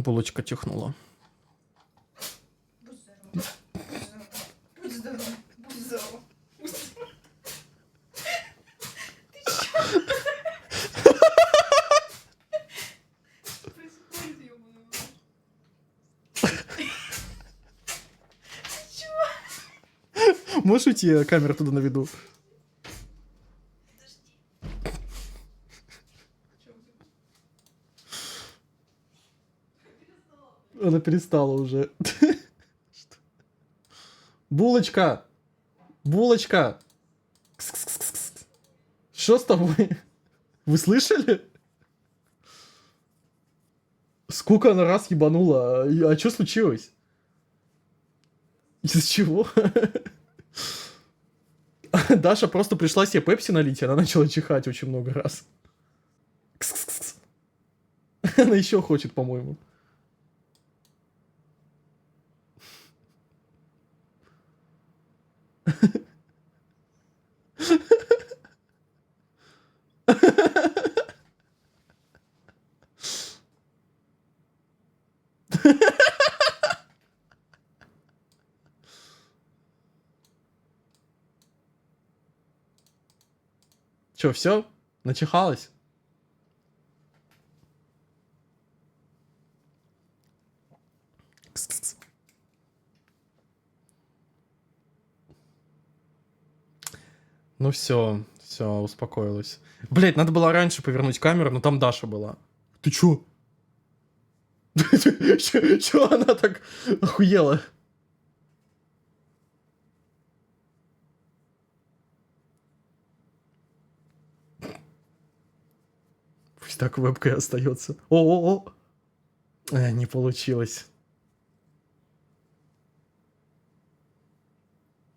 Булочка чихнула. Будь здоров. Будь здоров. Будь здоров. Что происходит, ёбаный в рот? Можешь уйти, я камеру туда наведу? Она перестала уже. Булочка! Булочка! Кс-кс-кс-кс. Что с тобой? Вы слышали? Сколько она раз ебанула? А что случилось? Из чего? Даша просто пришла себе пепси налить, и она начала чихать очень много раз. Кс-кс-кс. Она еще хочет, по-моему. Че, все? Начихалась? Кс-кс-кс. Ну все, успокоилась. Блять, надо было раньше повернуть камеру, но там Даша была. Ты чё? Чё она так охуела? Пусть так вебкой остается. О-о-о! Не получилось.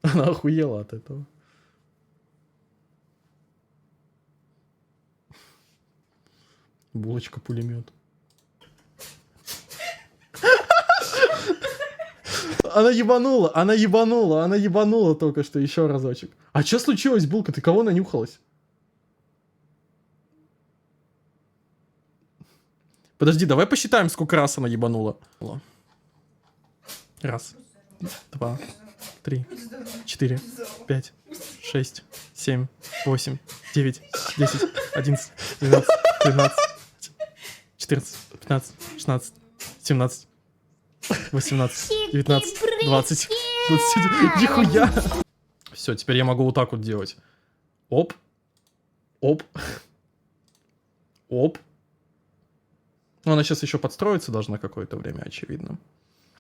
Она охуела от этого. Булочка-пулемет. Она ебанула только что еще разочек. А что случилось, Булка? Ты кого нанюхалась? Подожди, давай посчитаем, сколько раз она ебанула. Раз, два, три, 4, 5, 6, 7, 8, 9, 10, 11, 12, 13, 14, 15, 16, 17, 18, 19, 20, 21. Нихуя! Все, теперь я могу вот так вот делать. Оп. Оп. Оп. Ну, она сейчас еще подстроиться должна какое-то время, очевидно.